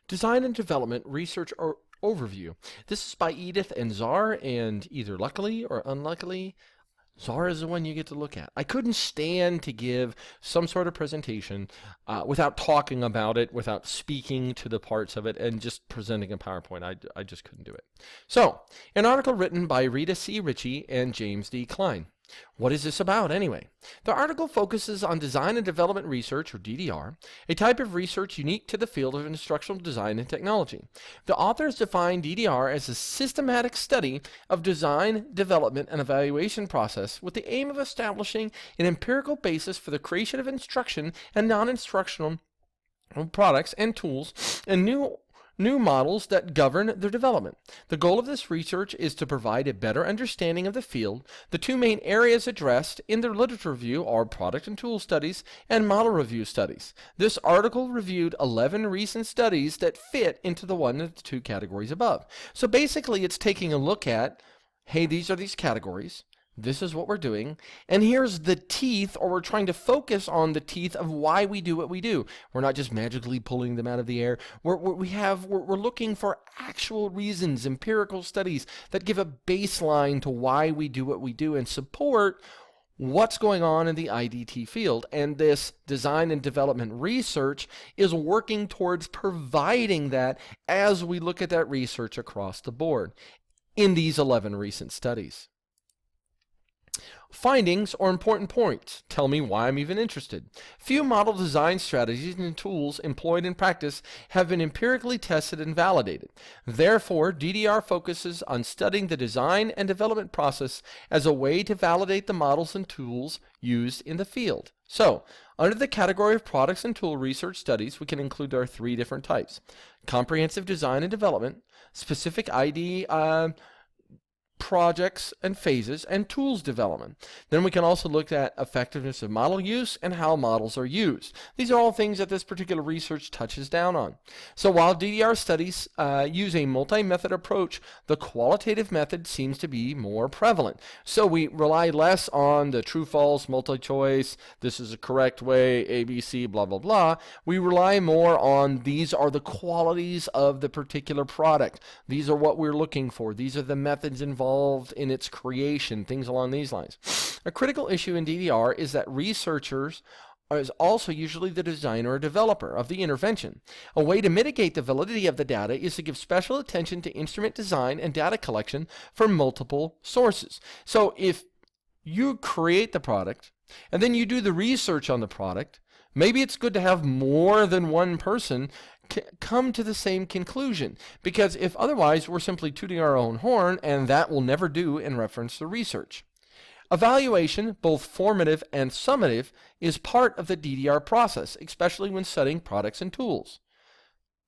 Design and Development Research Overview. This is by Edith and Czar, and either luckily or unluckily, Czar is the one you get to look at. I couldn't stand to give some sort of presentation without talking about it, without speaking to the parts of it, and just presenting a PowerPoint. I just couldn't do it. So, an article written by Rita C. Ritchie and James D. Klein. What is this about, anyway? The article focuses on design and development research, or DDR, a type of research unique to the field of instructional design and technology. The authors define DDR as a systematic study of design, development, and evaluation process with the aim of establishing an empirical basis for the creation of instruction and non-instructional products and tools and new models that govern their development. The goal of this research is to provide a better understanding of the field. The two main areas addressed in the literature review are product and tool studies and model review studies. This article reviewed 11 recent studies that fit into the one of the two categories above. So basically it's taking a look at, hey, these are these categories. This is what we're doing, and here's the teeth, or we're trying to focus on the teeth of why we do what we do. We're not just magically pulling them out of the air. We're looking for actual reasons, empirical studies that give a baseline to why we do what we do and support what's going on in the IDT field. And this design and development research is working towards providing that as we look at that research across the board in these 11 recent studies. Findings or important points. Tell me why I'm even interested. Few model design strategies and tools employed in practice have been empirically tested and validated. Therefore, DDR focuses on studying the design and development process as a way to validate the models and tools used in the field. So, under the category of products and tool research studies, we can include our three different types. Comprehensive design and development, specific ID projects and phases, and tools development. Then we can also look at effectiveness of model use and how models are used. These are all things that this particular research touches down on. So while DDR studies use a multi-method approach, the qualitative method seems to be more prevalent. So we rely less on the true-false, multi-choice, this is a correct way, ABC, blah, blah, blah. We rely more on these are the qualities of the particular product. These are what we're looking for. These are the methods involved in its creation, things along these lines. A critical issue in DDR is that researchers is also usually the designer or developer of the intervention. A way to mitigate the validity of the data is to give special attention to instrument design and data collection from multiple sources. So if you create the product and then you do the research on the product, maybe it's good to have more than one person come to the same conclusion, because if otherwise we're simply tooting our own horn, and that will never do in reference to research. Evaluation, both formative and summative, is part of the DDR process, especially when studying products and tools.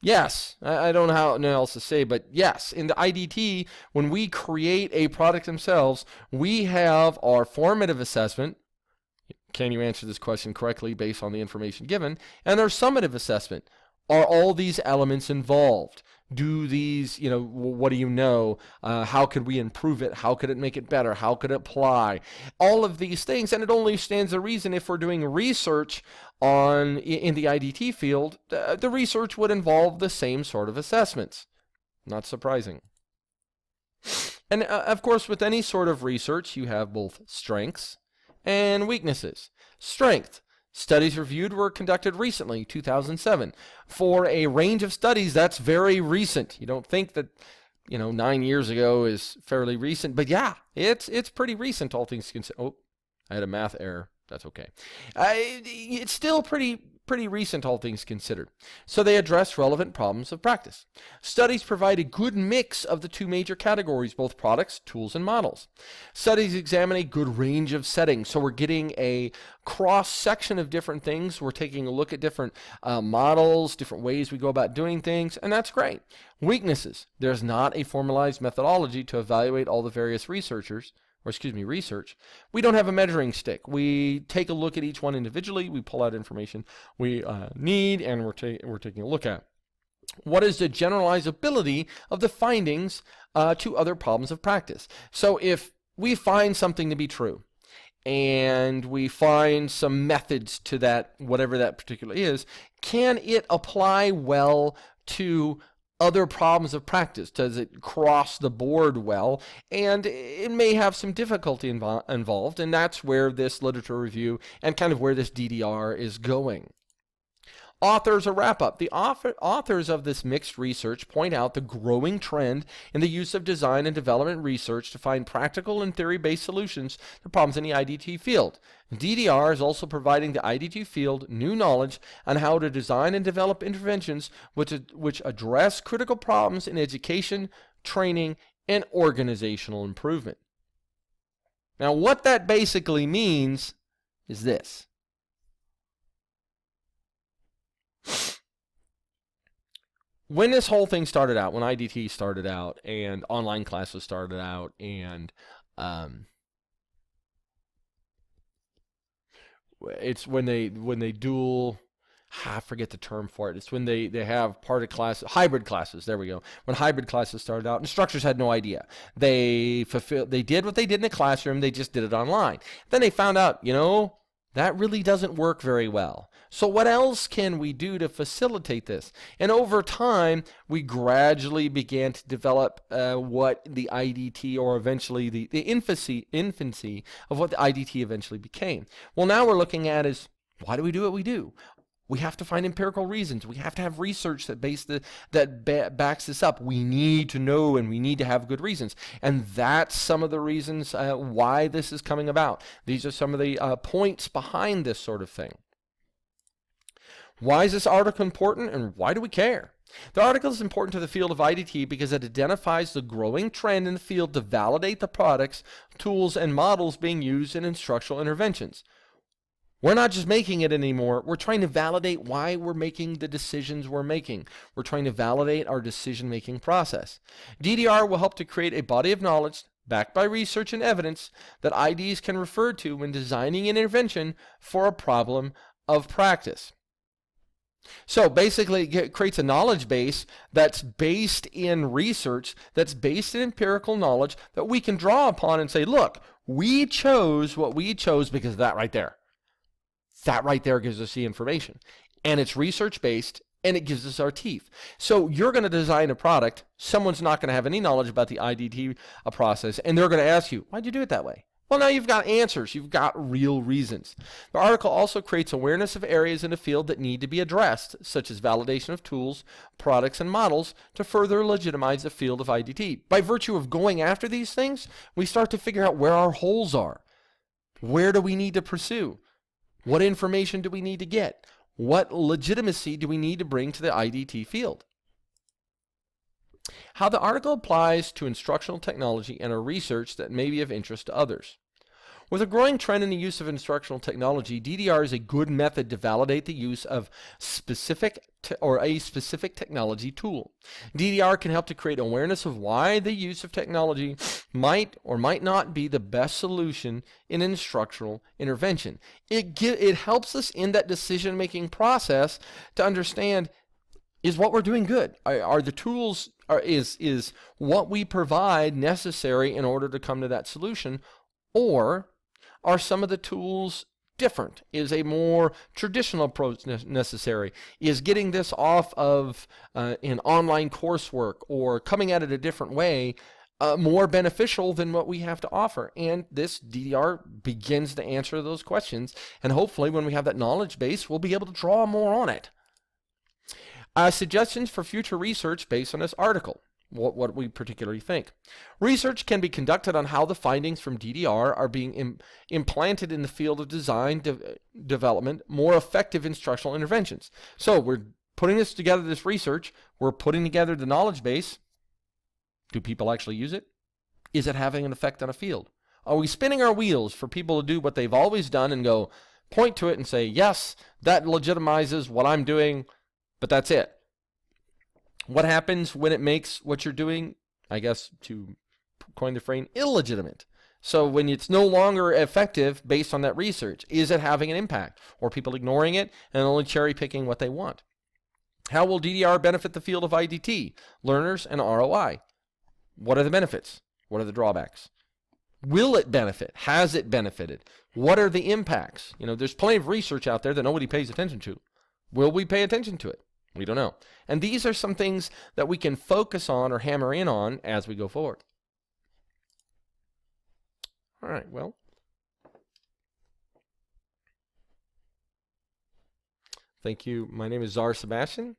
Yes, I don't know how else to say, but yes, in the IDT, when we create a product themselves, we have our formative assessment. Can you answer this question correctly based on the information given? And our summative assessment. Are all these elements involved? Do these, what do you know? How could we improve it? How could it make it better? How could it apply? All of these things, and it only stands to reason if we're doing research in the IDT field, the research would involve the same sort of assessments. Not surprising. And of course, with any sort of research, you have both strengths and weaknesses. Strength. Studies reviewed were conducted recently, 2007. For a range of studies, that's very recent. You don't think that, 9 years ago is fairly recent, but yeah, it's pretty recent, all things considered. Oh, I had a math error. That's okay. It's still pretty recent, all things considered. So they address relevant problems of practice. Studies provide a good mix of the two major categories, both products, tools, and models. Studies examine a good range of settings. So we're getting a cross-section of different things. We're taking a look at different models, different ways we go about doing things, and that's great. Weaknesses. There's not a formalized methodology to evaluate all the various research. We don't have a measuring stick. We take a look at each one individually. We pull out information we need, and we're taking a look at. What is the generalizability of the findings to other problems of practice? So if we find something to be true, and we find some methods to that, whatever that particular is, can it apply well to other problems of practice? Does it cross the board well? And it may have some difficulty involved, and that's where this literature review and kind of where this DDR is going. Authors, a wrap-up. The authors of this mixed research point out the growing trend in the use of design and development research to find practical and theory-based solutions to problems in the IDT field. DDR is also providing the IDT field new knowledge on how to design and develop interventions which address critical problems in education, training, and organizational improvement. Now, what that basically means is this. When this whole thing started out, when IDT started out and online classes started out, and it's when they dual, I forget the term for it. It's when they have part of classes, hybrid classes. There we go. When hybrid classes started out, instructors had no idea. They did what they did in the classroom. They just did it online. Then they found out, that really doesn't work very well. So what else can we do to facilitate this? And over time, we gradually began to develop what the IDT, or eventually the infancy of what the IDT eventually became. Well, now we're looking at is, why do we do what we do? We have to find empirical reasons. We have to have research that backs this up. We need to know, and we need to have good reasons. And that's some of the reasons why this is coming about. These are some of the points behind this sort of thing. Why is this article important, and why do we care? The article is important to the field of IDT because it identifies the growing trend in the field to validate the products, tools, and models being used in instructional interventions. We're not just making it anymore. We're trying to validate why we're making the decisions we're making. We're trying to validate our decision-making process. DDR will help to create a body of knowledge backed by research and evidence that IDs can refer to when designing an intervention for a problem of practice. So basically, it creates a knowledge base that's based in research, that's based in empirical knowledge that we can draw upon and say, look, we chose what we chose because of that right there. That right there gives us the information. And it's research-based, and it gives us our teeth. So you're going to design a product. Someone's not going to have any knowledge about the IDT process, and they're going to ask you, why'd you do it that way? Well, now you've got answers. You've got real reasons. The article also creates awareness of areas in the field that need to be addressed, such as validation of tools, products, and models to further legitimize the field of IDT. By virtue of going after these things, we start to figure out where our holes are. Where do we need to pursue? What information do we need to get? What legitimacy do we need to bring to the IDT field? How the article applies to instructional technology and a research that may be of interest to others. With a growing trend in the use of instructional technology, DDR is a good method to validate the use of a specific technology tool. DDR can help to create awareness of why the use of technology might or might not be the best solution in instructional intervention. It helps us in that decision-making process to understand, is what we're doing good? Are the tools, is what we provide necessary in order to come to that solution? Or are some of the tools different? Is a more traditional approach necessary? Is getting this off of an online coursework or coming at it a different way more beneficial than what we have to offer? And this DDR begins to answer those questions. And hopefully when we have that knowledge base, we'll be able to draw more on it. Suggestions for future research based on this article. What we particularly think. Research can be conducted on how the findings from DDR are being implanted in the field of design development, more effective instructional interventions. So we're putting this together, this research, we're putting together the knowledge base. Do people actually use it? Is it having an effect on a field? Are we spinning our wheels for people to do what they've always done and go point to it and say, yes, that legitimizes what I'm doing, but that's it? What happens when it makes what you're doing, I guess to coin the phrase, illegitimate? So when it's no longer effective based on that research, is it having an impact? Or people ignoring it and only cherry picking what they want? How will DDR benefit the field of IDT, learners, and ROI? What are the benefits? What are the drawbacks? Will it benefit? Has it benefited? What are the impacts? There's plenty of research out there that nobody pays attention to. Will we pay attention to it? We don't know. And these are some things that we can focus on or hammer in on as we go forward. All right, well, thank you. My name is Czar Sebastian,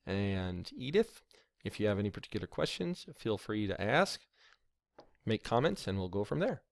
and Edith, if you have any particular questions, feel free to ask, make comments, and we'll go from there.